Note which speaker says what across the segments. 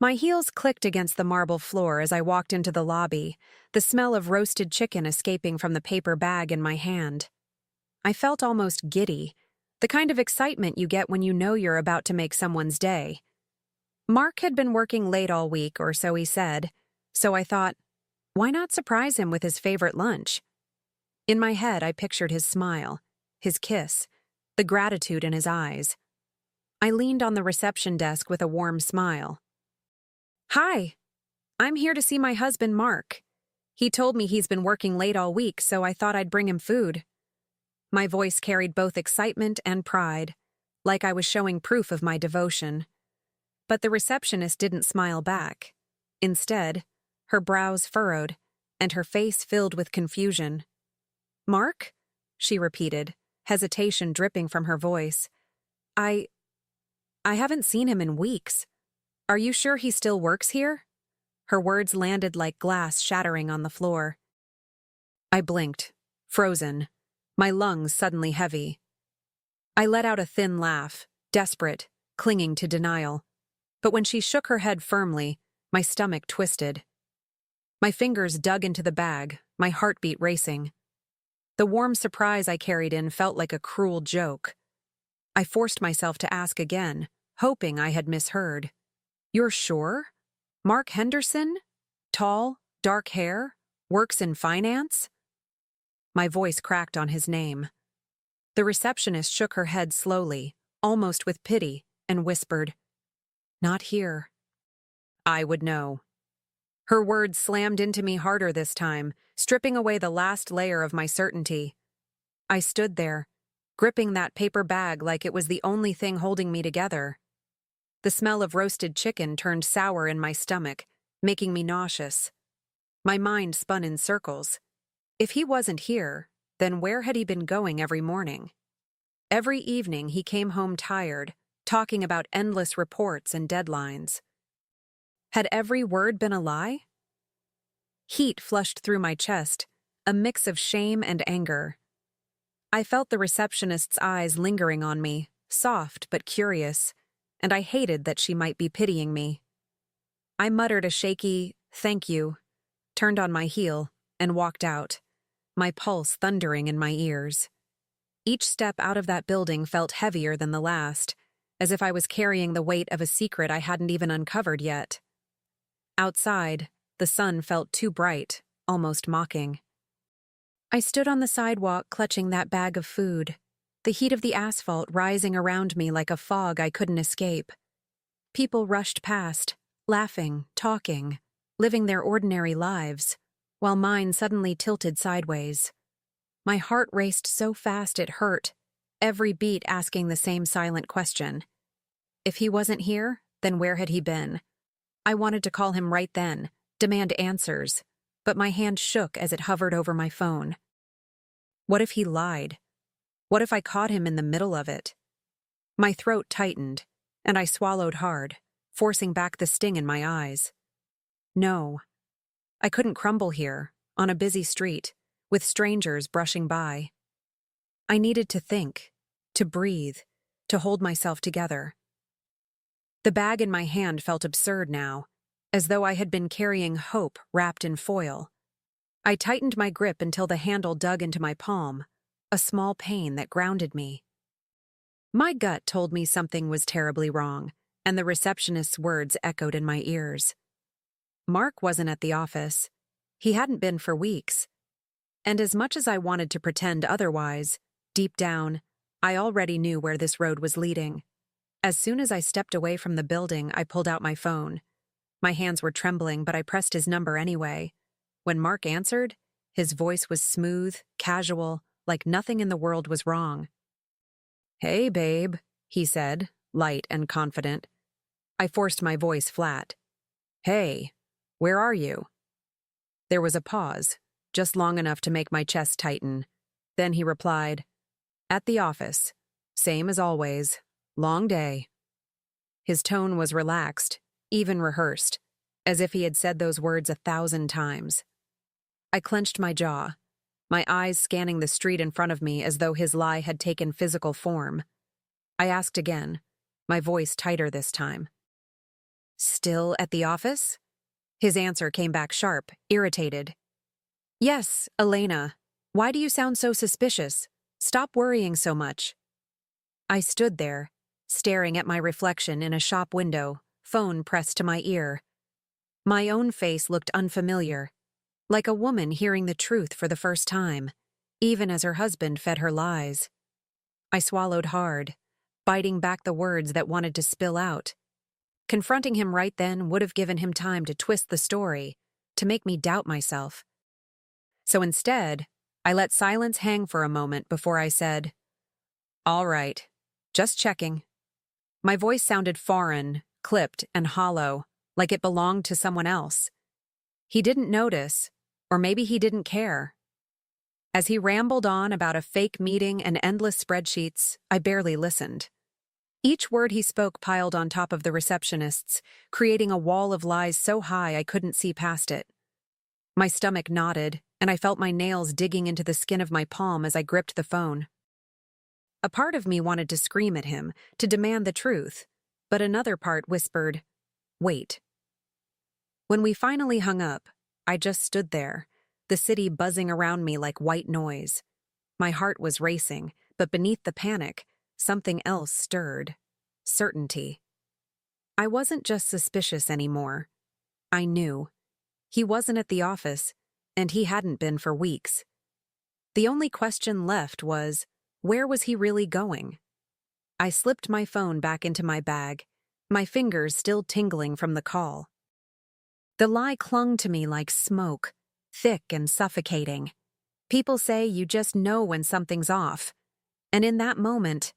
Speaker 1: My heels clicked against the marble floor as I walked into the lobby, the smell of roasted chicken escaping from the paper bag in my hand. I felt almost giddy, the kind of excitement you get when you know you're about to make someone's day. Mark had been working late all week, or so he said, so I thought, why not surprise him with his favorite lunch? In my head, I pictured his smile, his kiss, the gratitude in his eyes. I leaned on the reception desk with a warm smile. "Hi, I'm here to see my husband, Mark. He told me he's been working late all week, so I thought I'd bring him food." My voice carried both excitement and pride, like I was showing proof of my devotion. But the receptionist didn't smile back. Instead, her brows furrowed, and her face filled with confusion. "Mark?" she repeated, hesitation dripping from her voice. I haven't seen him in weeks. Are you sure he still works here?" Her words landed like glass shattering on the floor. I blinked, frozen, my lungs suddenly heavy. I let out a thin laugh, desperate, clinging to denial. But when she shook her head firmly, my stomach twisted. My fingers dug into the bag, my heartbeat racing. The warm surprise I carried in felt like a cruel joke. I forced myself to ask again, hoping I had misheard. "You're sure? Mark Henderson? Tall, dark hair, works in finance?" My voice cracked on his name. The receptionist shook her head slowly, almost with pity, and whispered, "Not here." I would know. Her words slammed into me harder this time, stripping away the last layer of my certainty. I stood there, gripping that paper bag like it was the only thing holding me together. The smell of roasted chicken turned sour in my stomach, making me nauseous. My mind spun in circles. If he wasn't here, then where had he been going every morning? Every evening he came home tired, talking about endless reports and deadlines. Had every word been a lie? Heat flushed through my chest, a mix of shame and anger. I felt the receptionist's eyes lingering on me, soft but curious, and I hated that she might be pitying me. I muttered a shaky, "Thank you," turned on my heel, and walked out, my pulse thundering in my ears. Each step out of that building felt heavier than the last, as if I was carrying the weight of a secret I hadn't even uncovered yet. Outside, the sun felt too bright, almost mocking. I stood on the sidewalk clutching that bag of food, the heat of the asphalt rising around me like a fog I couldn't escape. People rushed past, laughing, talking, living their ordinary lives, while mine suddenly tilted sideways. My heart raced so fast it hurt, every beat asking the same silent question. If he wasn't here, then where had he been? I wanted to call him right then, demand answers, but my hand shook as it hovered over my phone. What if he lied? What if I caught him in the middle of it? My throat tightened, and I swallowed hard, forcing back the sting in my eyes. No. I couldn't crumble here, on a busy street, with strangers brushing by. I needed to think, to breathe, to hold myself together. The bag in my hand felt absurd now, as though I had been carrying hope wrapped in foil. I tightened my grip until the handle dug into my palm, a small pain that grounded me. My gut told me something was terribly wrong, and the receptionist's words echoed in my ears. Mark wasn't at the office. He hadn't been for weeks. And as much as I wanted to pretend otherwise, deep down, I already knew where this road was leading. As soon as I stepped away from the building, I pulled out my phone. My hands were trembling, but I pressed his number anyway. When Mark answered, his voice was smooth, casual, like nothing in the world was wrong. "Hey, babe," he said, light and confident. I forced my voice flat. "Hey, where are you?" There was a pause, just long enough to make my chest tighten. Then he replied, "At the office. Same as always. Long day." His tone was relaxed, even rehearsed, as if he had said those words 1,000 times. I clenched my jaw, my eyes scanning the street in front of me as though his lie had taken physical form. I asked again, my voice tighter this time. Still at the office? His answer came back sharp, irritated. Yes, Elena. Why do you sound so suspicious? Stop worrying so much. I stood there, staring at my reflection in a shop window, phone pressed to my ear. My own face looked unfamiliar, like a woman hearing the truth for the first time, even as her husband fed her lies. I swallowed hard, biting back the words that wanted to spill out. Confronting him right then would have given him time to twist the story, to make me doubt myself. So instead, I let silence hang for a moment before I said, "All right, just checking." My voice sounded foreign, clipped, and hollow, like it belonged to someone else. He didn't notice, or maybe he didn't care. As he rambled on about a fake meeting and endless spreadsheets, I barely listened. Each word he spoke piled on top of the receptionist's, creating a wall of lies so high I couldn't see past it. My stomach knotted, and I felt my nails digging into the skin of my palm as I gripped the phone. A part of me wanted to scream at him, to demand the truth, but another part whispered, "Wait." When we finally hung up, I just stood there, the city buzzing around me like white noise. My heart was racing, but beneath the panic, something else stirred. Certainty. I wasn't just suspicious anymore. I knew. He wasn't at the office, and he hadn't been for weeks. The only question left was, where was he really going? I slipped my phone back into my bag, my fingers still tingling from the call. The lie clung to me like smoke, thick and suffocating. People say you just know when something's off, and in that moment,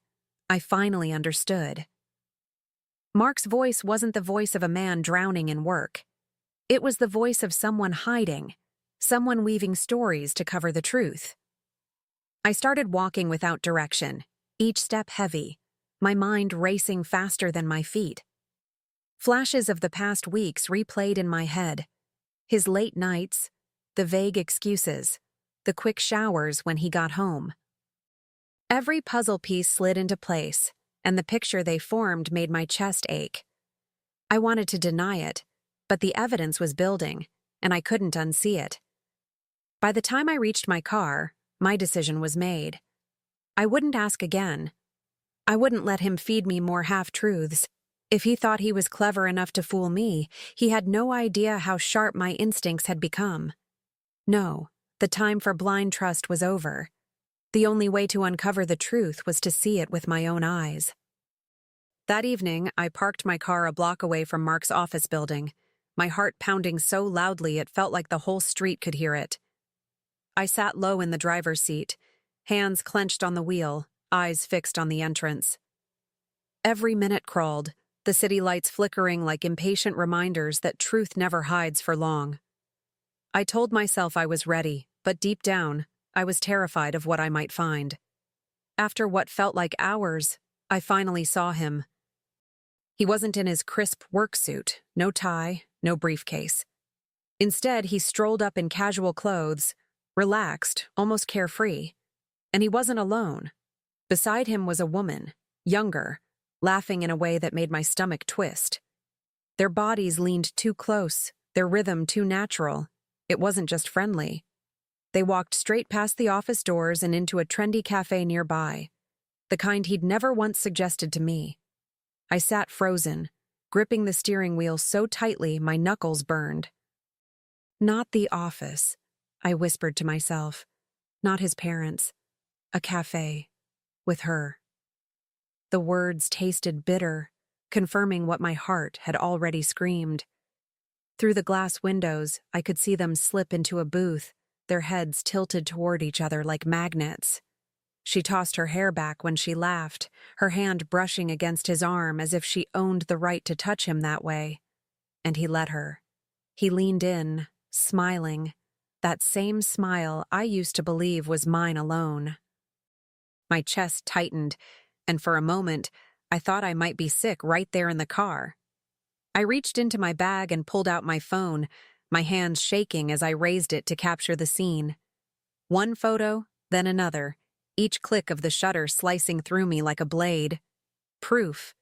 Speaker 1: I finally understood. Mark's voice wasn't the voice of a man drowning in work. It was the voice of someone hiding, someone weaving stories to cover the truth. I started walking without direction, each step heavy, my mind racing faster than my feet. Flashes of the past weeks replayed in my head. His late nights, the vague excuses, the quick showers when he got home. Every puzzle piece slid into place, and the picture they formed made my chest ache. I wanted to deny it, but the evidence was building, and I couldn't unsee it. By the time I reached my car, my decision was made. I wouldn't ask again. I wouldn't let him feed me more half-truths. If he thought he was clever enough to fool me, he had no idea how sharp my instincts had become. No, the time for blind trust was over. The only way to uncover the truth was to see it with my own eyes. That evening, I parked my car a block away from Mark's office building, my heart pounding so loudly it felt like the whole street could hear it. I sat low in the driver's seat, hands clenched on the wheel, eyes fixed on the entrance. Every minute crawled, the city lights flickering like impatient reminders that truth never hides for long. I told myself I was ready, but deep down, I was terrified of what I might find. After what felt like hours, I finally saw him. He wasn't in his crisp work suit, no tie, no briefcase. Instead, he strolled up in casual clothes, relaxed, almost carefree. And he wasn't alone. Beside him was a woman, younger, laughing in a way that made my stomach twist. Their bodies leaned too close, their rhythm too natural. It wasn't just friendly. They walked straight past the office doors and into a trendy cafe nearby, the kind he'd never once suggested to me. I sat frozen, gripping the steering wheel so tightly my knuckles burned. Not the office, I whispered to myself. Not his parents. A cafe. With her. The words tasted bitter, confirming what my heart had already screamed. Through the glass windows, I could see them slip into a booth, their heads tilted toward each other like magnets. She tossed her hair back when she laughed, her hand brushing against his arm as if she owned the right to touch him that way. And he let her. He leaned in, smiling, that same smile I used to believe was mine alone. My chest tightened, and for a moment, I thought I might be sick right there in the car. I reached into my bag and pulled out my phone, my hands shaking as I raised it to capture the scene. One photo, then another, each click of the shutter slicing through me like a blade. Proof.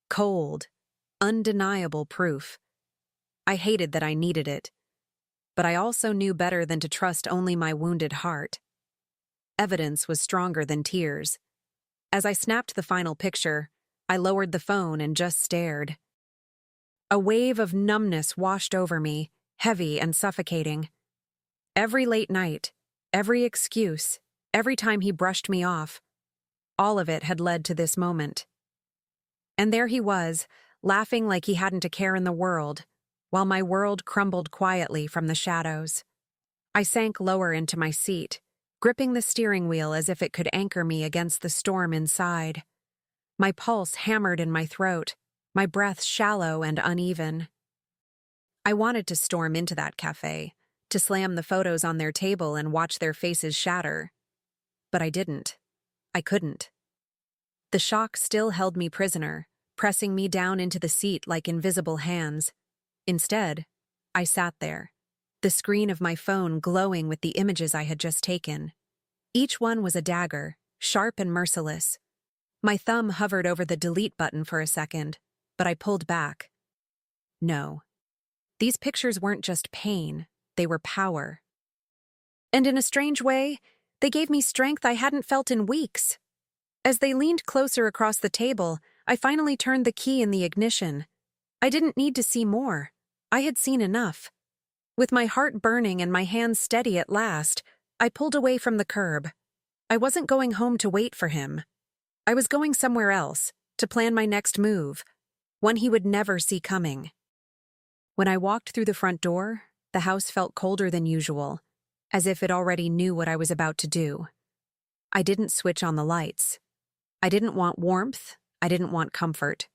Speaker 1: Cold. Undeniable proof. I hated that I needed it, but I also knew better than to trust only my wounded heart. Evidence was stronger than tears. As I snapped the final picture, I lowered the phone and just stared. A wave of numbness washed over me, heavy and suffocating. Every late night, every excuse, every time he brushed me off, all of it had led to this moment. And there he was, laughing like he hadn't a care in the world, while my world crumbled quietly from the shadows. I sank lower into my seat, gripping the steering wheel as if it could anchor me against the storm inside. My pulse hammered in my throat, my breath shallow and uneven. I wanted to storm into that cafe, to slam the photos on their table and watch their faces shatter. But I didn't. I couldn't. The shock still held me prisoner, pressing me down into the seat like invisible hands. Instead, I sat there, the screen of my phone glowing with the images I had just taken. Each one was a dagger, sharp and merciless. My thumb hovered over the delete button for a second, but I pulled back. No. These pictures weren't just pain, they were power. And in a strange way, they gave me strength I hadn't felt in weeks. As they leaned closer across the table, I finally turned the key in the ignition. I didn't need to see more. I had seen enough. With my heart burning and my hands steady at last, I pulled away from the curb. I wasn't going home to wait for him. I was going somewhere else, to plan my next move, one he would never see coming. When I walked through the front door, the house felt colder than usual, as if it already knew what I was about to do. I didn't switch on the lights. I didn't want warmth. I didn't want comfort.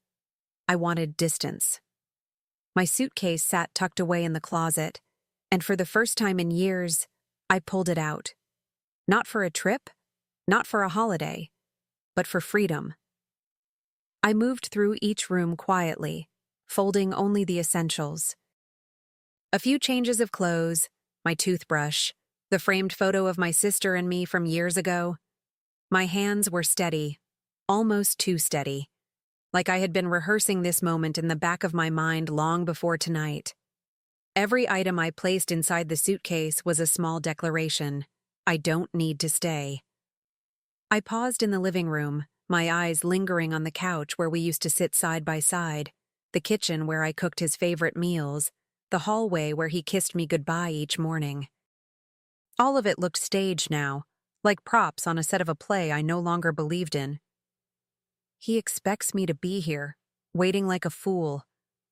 Speaker 1: I wanted distance. My suitcase sat tucked away in the closet, and for the first time in years, I pulled it out. Not for a trip, not for a holiday, but for freedom. I moved through each room quietly, folding only the essentials. A few changes of clothes, my toothbrush, the framed photo of my sister and me from years ago. My hands were steady, almost too steady, like I had been rehearsing this moment in the back of my mind long before tonight. Every item I placed inside the suitcase was a small declaration. I don't need to stay. I paused in the living room, my eyes lingering on the couch where we used to sit side by side, the kitchen where I cooked his favorite meals, the hallway where he kissed me goodbye each morning. All of it looked staged now, like props on a set of a play I no longer believed in. He expects me to be here, waiting like a fool,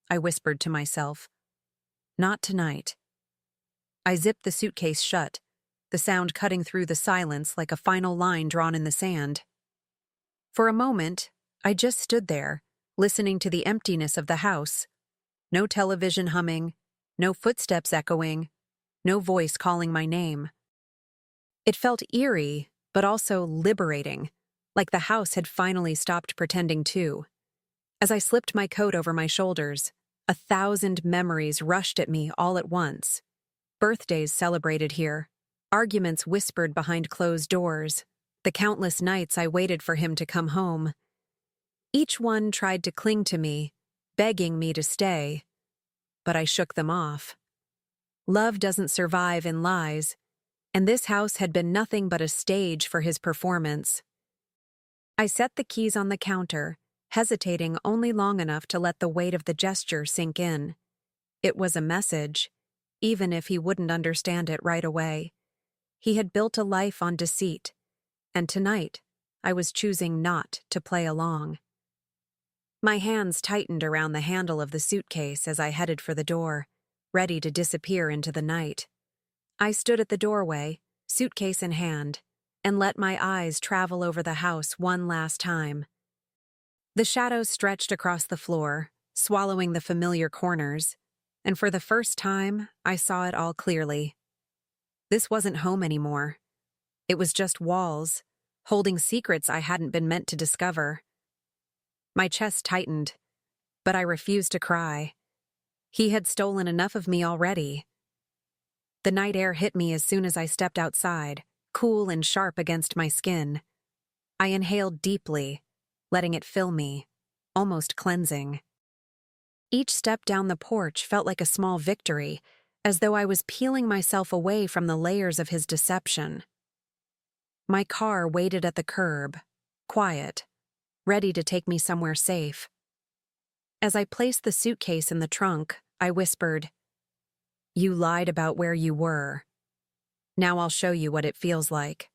Speaker 1: I whispered to myself. Not tonight. I zipped the suitcase shut, the sound cutting through the silence like a final line drawn in the sand. For a moment, I just stood there, listening to the emptiness of the house. No television humming, no footsteps echoing, no voice calling my name. It felt eerie, but also liberating, like the house had finally stopped pretending to. As I slipped my coat over my shoulders, 1,000 memories rushed at me all at once. Birthdays celebrated here, arguments whispered behind closed doors, the countless nights I waited for him to come home. Each one tried to cling to me, begging me to stay, but I shook them off. Love doesn't survive in lies, and this house had been nothing but a stage for his performance. I set the keys on the counter, hesitating only long enough to let the weight of the gesture sink in. It was a message, even if he wouldn't understand it right away. He had built a life on deceit, and tonight I was choosing not to play along. My hands tightened around the handle of the suitcase as I headed for the door, ready to disappear into the night. I stood at the doorway, suitcase in hand, and let my eyes travel over the house one last time. The shadows stretched across the floor, swallowing the familiar corners, and for the first time, I saw it all clearly. This wasn't home anymore. It was just walls, holding secrets I hadn't been meant to discover. My chest tightened, but I refused to cry. He had stolen enough of me already. The night air hit me as soon as I stepped outside, cool and sharp against my skin. I inhaled deeply, letting it fill me, almost cleansing. Each step down the porch felt like a small victory, as though I was peeling myself away from the layers of his deception. My car waited at the curb, quiet, ready to take me somewhere safe. As I placed the suitcase in the trunk, I whispered, "You lied about where you were. Now I'll show you what it feels like."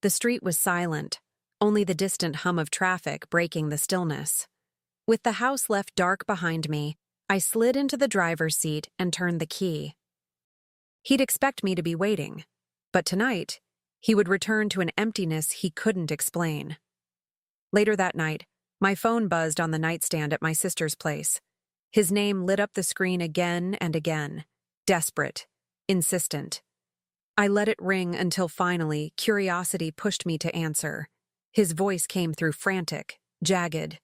Speaker 1: The street was silent, only the distant hum of traffic breaking the stillness. With the house left dark behind me, I slid into the driver's seat and turned the key. He'd expect me to be waiting, but tonight, he would return to an emptiness he couldn't explain. Later that night, my phone buzzed on the nightstand at my sister's place. His name lit up the screen again and again, desperate, insistent. I let it ring until finally, curiosity pushed me to answer. His voice came through frantic, jagged.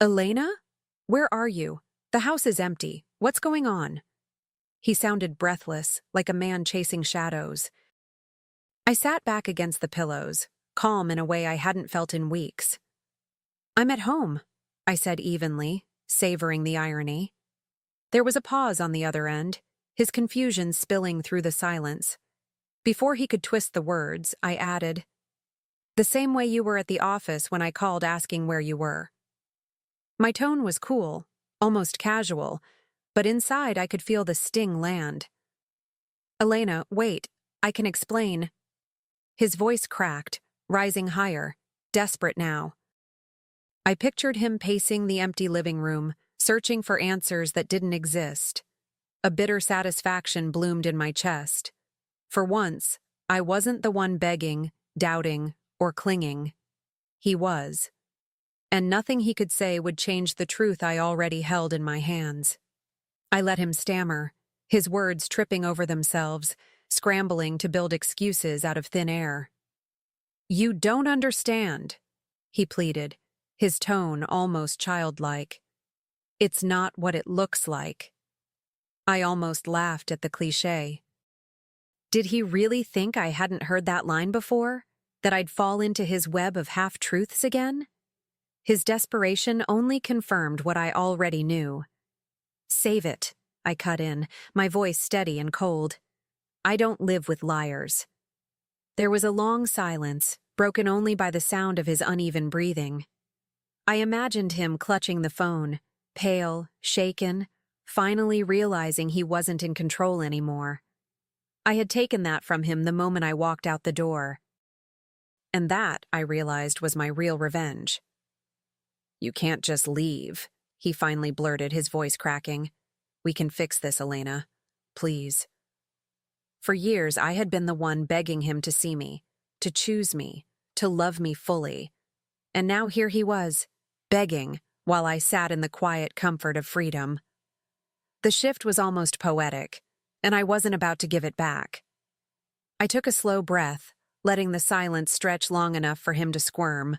Speaker 1: "Elena? Where are you? The house is empty. What's going on?" He sounded breathless, like a man chasing shadows. I sat back against the pillows, calm in a way I hadn't felt in weeks. "I'm at home," I said evenly, savoring the irony. There was a pause on the other end, his confusion spilling through the silence. Before he could twist the words, I added, "The same way you were at the office when I called asking where you were." My tone was cool, almost casual, but inside I could feel the sting land. "Elena, wait, I can explain." His voice cracked, rising higher, desperate now. I pictured him pacing the empty living room, searching for answers that didn't exist. A bitter satisfaction bloomed in my chest. For once, I wasn't the one begging, doubting, or clinging. He was. And nothing he could say would change the truth I already held in my hands. I let him stammer, his words tripping over themselves, scrambling to build excuses out of thin air. "You don't understand," he pleaded, his tone almost childlike. "It's not what it looks like." I almost laughed at the cliché. Did he really think I hadn't heard that line before? That I'd fall into his web of half-truths again? His desperation only confirmed what I already knew. "Save it," I cut in, my voice steady and cold. "I don't live with liars." There was a long silence, broken only by the sound of his uneven breathing. I imagined him clutching the phone, pale, shaken, finally realizing he wasn't in control anymore. I had taken that from him the moment I walked out the door. And that, I realized, was my real revenge. "You can't just leave," he finally blurted, his voice cracking. "We can fix this, Elena. Please." For years, I had been the one begging him to see me, to choose me, to love me fully. And now here he was, begging, while I sat in the quiet comfort of freedom. The shift was almost poetic, and I wasn't about to give it back. I took a slow breath, letting the silence stretch long enough for him to squirm.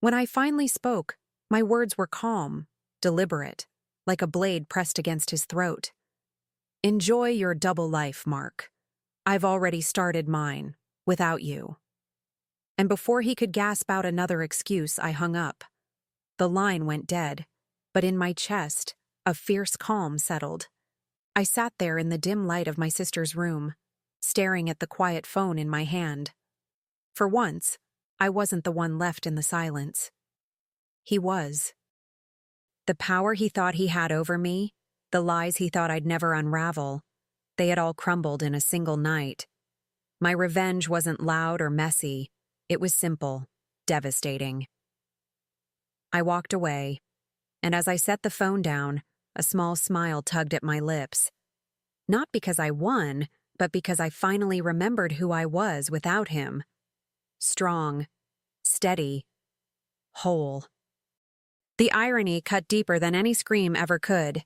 Speaker 1: When I finally spoke, my words were calm, deliberate, like a blade pressed against his throat. "Enjoy your double life, Mark. I've already started mine, without you." And before he could gasp out another excuse, I hung up. The line went dead, but in my chest, a fierce calm settled. I sat there in the dim light of my sister's room, staring at the quiet phone in my hand. For once, I wasn't the one left in the silence. He was. The power he thought he had over me, the lies he thought I'd never unravel, they had all crumbled in a single night. My revenge wasn't loud or messy. It was simple, devastating. I walked away, and as I set the phone down, a small smile tugged at my lips. Not because I won, but because I finally remembered who I was without him. Strong, steady, whole. The irony cut deeper than any scream ever could.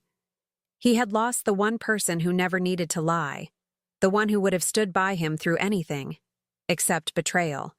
Speaker 1: He had lost the one person who never needed to lie, the one who would have stood by him through anything, except betrayal.